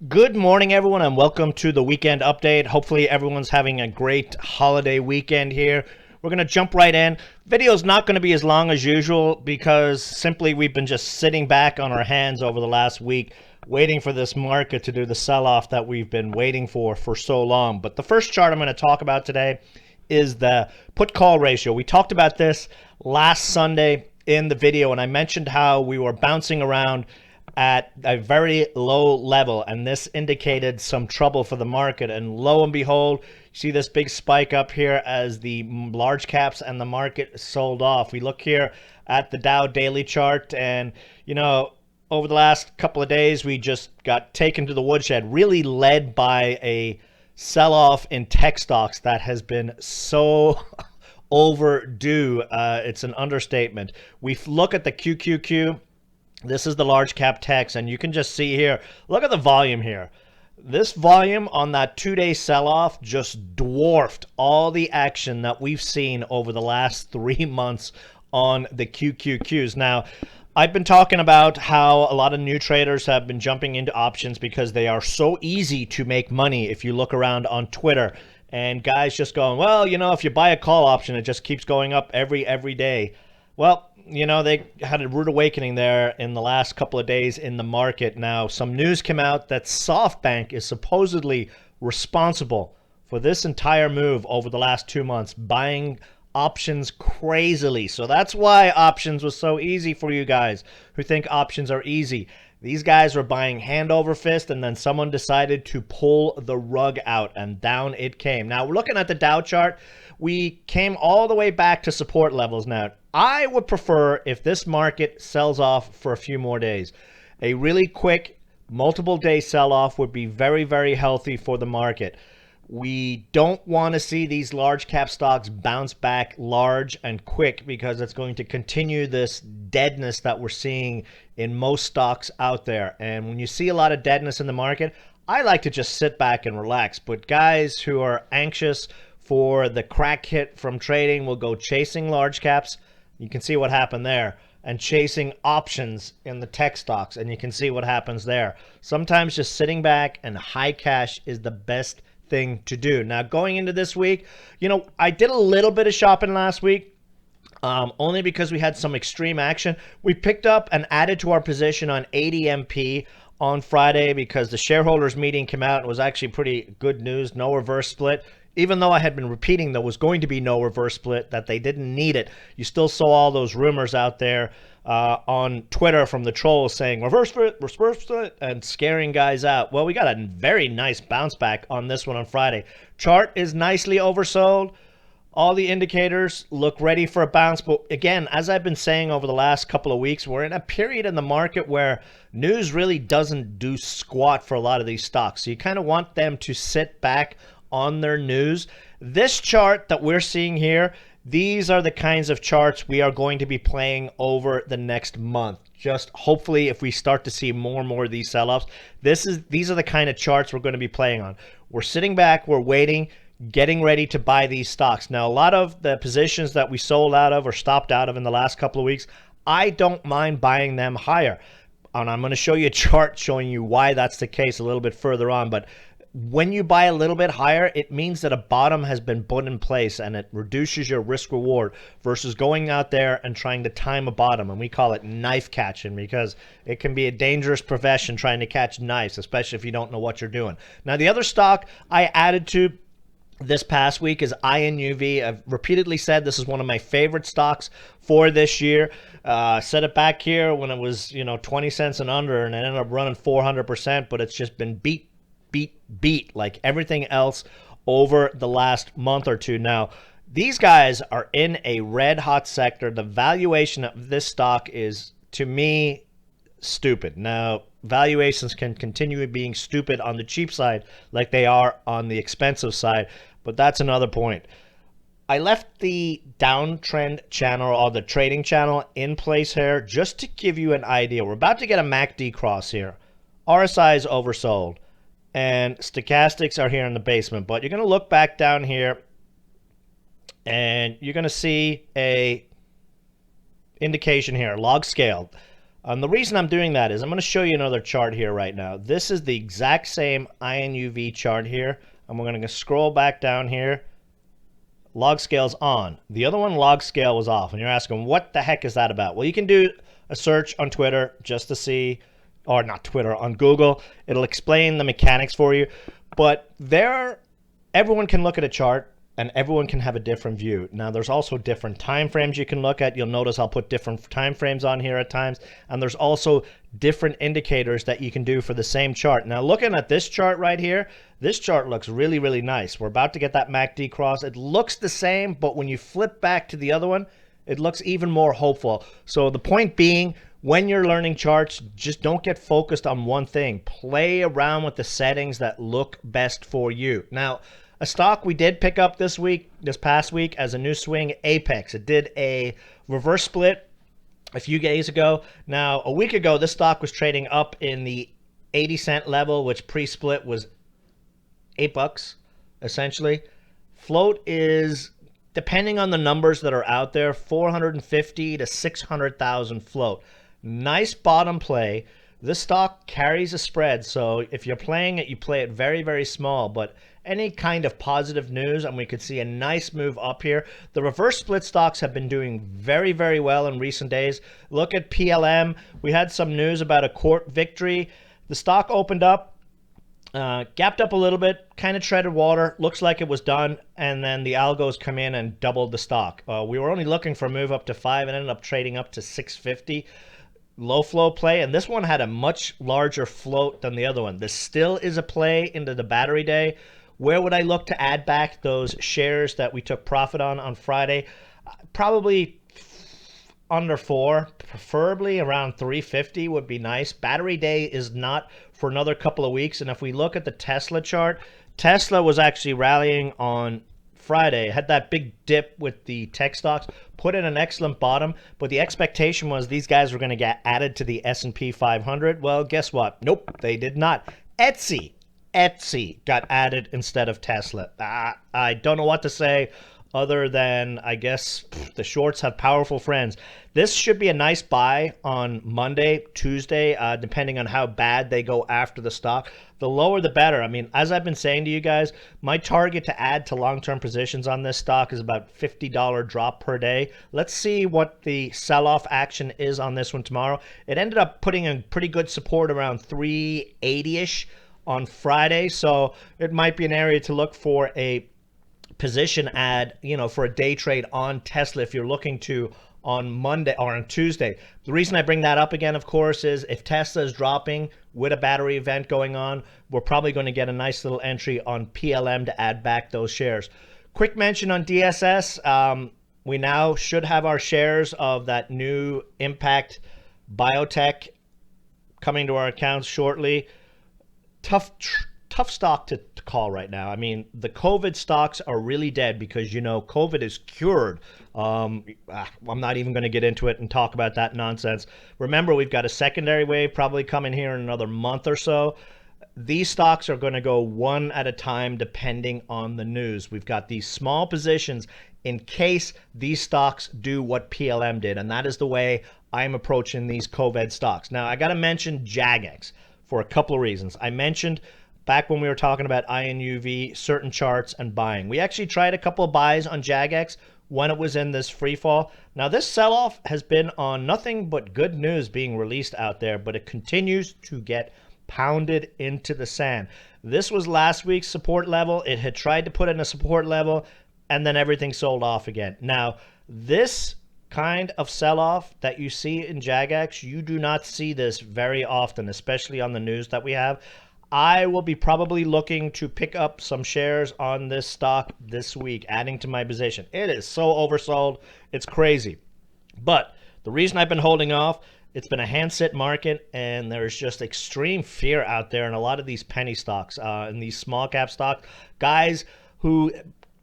Good morning, everyone, and welcome to the weekend update. Hopefully, everyone's having a great holiday weekend here. We're going to jump right in. Video's not going to be as long as usual because simply we've been just sitting back on our hands over the last week waiting for this market to do the sell-off that we've been waiting for so long. But the first chart I'm going to talk about today is the put-call ratio. We talked about this last Sunday in the video, and I mentioned how we were bouncing around at a very low level, and this indicated some trouble for the market. And lo and behold, you see this big spike up here as the large caps and the market sold off. We look here at the Dow daily chart, and over the last couple of days we just got taken to the woodshed, really led by a sell-off in tech stocks that has been so overdue. It's an understatement. We look at the QQQ. This is the large cap techs, and you can just see here, look at the volume here. This volume on that 2-day sell-off just dwarfed all the action that we've seen over the last 3 months on the QQQs. Now, I've been talking about how a lot of new traders have been jumping into options because they are so easy to make money if you look around on Twitter. And guys just going, well, if you buy a call option, it just keeps going up every day. Well, they had a rude awakening there in the last couple of days in the market. Now, some news came out that Softbank is supposedly responsible for this entire move over the last 2 months, buying options crazily. So that's why options was so easy for you guys who think options are easy. These guys were buying hand over fist, and then someone decided to pull the rug out, and down it came. Now, we're looking at the Dow chart. We came all the way back to support levels now. I would prefer if this market sells off for a few more days. A really quick multiple day sell-off would be very healthy for the market. We don't want to see these large cap stocks bounce back large and quick because it's going to continue this deadness that we're seeing in most stocks out there. And when you see a lot of deadness in the market, I like to just sit back and relax. But guys who are anxious for the crack hit from trading will go chasing large caps. You can see what happened there, and chasing options in the tech stocks, and you can see what happens there. Sometimes just sitting back and high cash is the best thing to do. Now, going into this week, I did a little bit of shopping last week, only because we had some extreme action. We picked up and added to our position on ADMP on Friday because the shareholders meeting came out and was actually pretty good news. No reverse split. Even though I had been repeating there was going to be no reverse split, that they didn't need it, you still saw all those rumors out there on Twitter from the trolls saying reverse split, and scaring guys out. Well, we got a very nice bounce back on this one on Friday. Chart is nicely oversold. All the indicators look ready for a bounce. But again, as I've been saying over the last couple of weeks, we're in a period in the market where news really doesn't do squat for a lot of these stocks. So you kind of want them to sit back on their news. This chart that we're seeing here, these are the kinds of charts we are going to be playing over the next month. Just hopefully if we start to see more and more of these sell-offs, these are the kind of charts we're going to be playing on. We're sitting back, we're waiting, getting ready to buy these stocks. Now, a lot of the positions that we sold out of or stopped out of in the last couple of weeks, I don't mind buying them higher. And I'm going to show you a chart showing you why that's the case a little bit further on. But when you buy a little bit higher, it means that a bottom has been put in place, and it reduces your risk reward versus going out there and trying to time a bottom. And we call it knife catching because it can be a dangerous profession trying to catch knives, especially if you don't know what you're doing. Now, the other stock I added to this past week is INUV. I've repeatedly said this is one of my favorite stocks for this year. Set it back here when it was 20 cents and under, and it ended up running 400%, but it's just been beat like everything else over the last month or two. Now, these guys are in a red hot sector. The valuation of this stock is, to me, stupid. Now, valuations can continue being stupid on the cheap side like they are on the expensive side, but that's another point. I left the downtrend channel or the trading channel in place here just to give you an idea. We're about to get a MACD cross here. RSI is oversold, and stochastics are here in the basement. But you're going to look back down here, and you're going to see a indication here, log scale. The reason I'm doing that is I'm going to show you another chart here right now. This is the exact same INUV chart here. And we're going to scroll back down here. Log scale's on. The other one, log scale, was off. And you're asking, what the heck is that about? Well, you can do a search on Twitter just to see, or not Twitter, on Google. It'll explain the mechanics for you. But everyone can look at a chart and everyone can have a different view. Now, there's also different time frames you can look at. You'll notice I'll put different time frames on here at times. And there's also different indicators that you can do for the same chart. Now, looking at this chart right here, this chart looks really, really nice. We're about to get that MACD cross. It looks the same, but when you flip back to the other one, it looks even more hopeful. So the point being, when you're learning charts, just don't get focused on one thing. Play around with the settings that look best for you. Now, a stock we did pick up this past week as a new swing, Apex. It did a reverse split a few days ago. Now, a week ago, this stock was trading up in the 80-cent level, which pre-split was $8, essentially. Float is, depending on the numbers that are out there, 450 to 600,000 float. Nice bottom play. This stock carries a spread, so if you're playing it, you play it very, very small, but any kind of positive news, and we could see a nice move up here. The reverse split stocks have been doing very, very well in recent days. Look at PLM. We had some news about a court victory. The stock opened up, gapped up a little bit, kind of treaded water, looks like it was done, and then the algos come in and doubled the stock. We were only looking for a move up to 5 and ended up trading up to 650. Low flow play, and this one had a much larger float than the other one. This still is a play into the battery day. Where would I look to add back those shares that we took profit on Friday? Probably under 4, preferably around 350 would be nice. Battery day is not for another couple of weeks, and if we look at the Tesla chart, Tesla was actually rallying on Friday, had that big dip with the tech stocks, put in an excellent bottom, but the expectation was these guys were going to get added to the S&P 500. Well, guess what? Nope, they did not. Etsy got added instead of Tesla. I don't know what to say other than, I guess, the shorts have powerful friends. This should be a nice buy on Monday, Tuesday, depending on how bad they go after the stock. The lower, the better. I mean, as I've been saying to you guys, my target to add to long-term positions on this stock is about $50 drop per day. Let's see what the sell-off action is on this one tomorrow. It ended up putting in pretty good support around 380-ish on Friday, so it might be an area to look for a position add, for a day trade on Tesla if you're looking to on Monday or on Tuesday. The reason I bring that up again, of course, is if Tesla is dropping with a battery event going on, we're probably going to get a nice little entry on PLM to add back those shares. Quick mention on DSS. We now should have our shares of that new Impact Biotech coming to our accounts shortly. Tough stock to call right now. I mean, the COVID stocks are really dead because, COVID is cured. I'm not even going to get into it and talk about that nonsense. Remember, we've got a secondary wave probably coming here in another month or so. These stocks are going to go one at a time depending on the news. We've got these small positions in case these stocks do what PLM did, and that is the way I'm approaching these COVID stocks. Now, I got to mention JAGX for a couple of reasons. I mentioned back when we were talking about INUV, certain charts and buying. We actually tried a couple of buys on JAGX when it was in this free fall. Now, this sell-off has been on nothing but good news being released out there, but it continues to get pounded into the sand. This was last week's support level. It had tried to put in a support level, and then everything sold off again. Now, this kind of sell-off that you see in JAGX, you do not see this very often, especially on the news that we have. I will be probably looking to pick up some shares on this stock this week, adding to my position. It is so oversold, it's crazy. But the reason I've been holding off, it's been a handset market, and there's just extreme fear out there in a lot of these penny stocks, and these small cap stocks. Guys who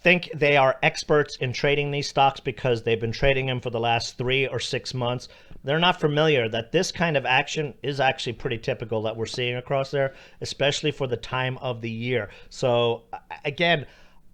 think they are experts in trading these stocks because they've been trading them for the last 3 or 6 months. They're not familiar that this kind of action is actually pretty typical that we're seeing across there, especially for the time of the year. So again,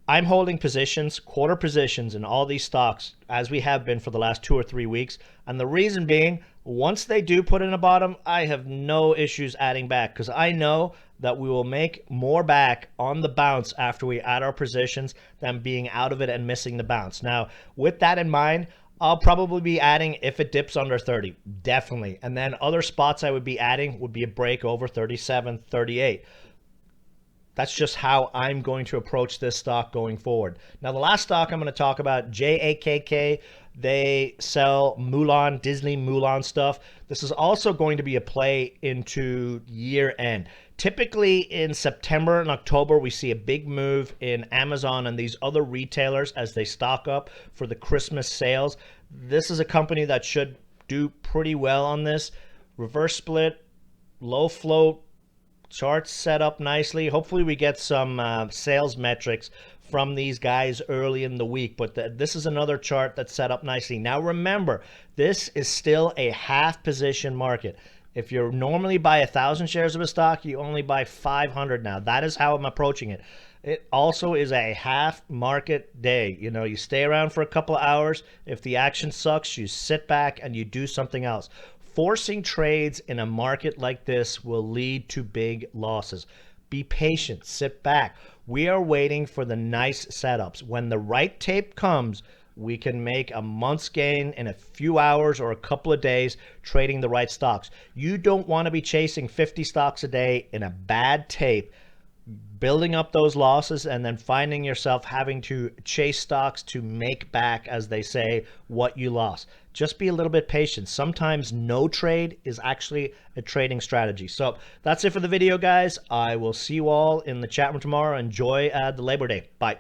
I'm holding positions, quarter positions in all these stocks, as we have been for the last 2 or 3 weeks. And the reason being, Once they do put in a bottom, I have no issues adding back because I know that we will make more back on the bounce after we add our positions than being out of it and missing the bounce. Now, with that in mind, I'll probably be adding if it dips under 30, definitely. And then other spots I would be adding would be a break over 37, 38. That's just how I'm going to approach this stock going forward. Now, the last stock I'm going to talk about, JAKK, they sell Mulan, Disney Mulan stuff. This is also going to be a play into year end. Typically in September and October, we see a big move in Amazon and these other retailers as they stock up for the Christmas sales. This is a company that should do pretty well on this. Reverse split, low float, charts set up nicely. Hopefully we get some sales metrics from these guys early in the week, but this is another chart that's set up nicely. Now remember, this is still a half position market. If you normally buy 1,000 shares of a stock, you only buy 500 now. That is how I'm approaching it. It also is a half market day. You know, you stay around for a couple of hours. If the action sucks, you sit back and you do something else. Forcing trades in a market like this will lead to big losses. Be patient, sit back. We are waiting for the nice setups. When the right tape comes, we can make a month's gain in a few hours or a couple of days trading the right stocks. You don't want to be chasing 50 stocks a day in a bad tape, building up those losses and then finding yourself having to chase stocks to make back, as they say, what you lost. Just be a little bit patient. Sometimes no trade is actually a trading strategy. So that's it for the video, guys. I will see you all in the chat room tomorrow. Enjoy the Labor Day. Bye.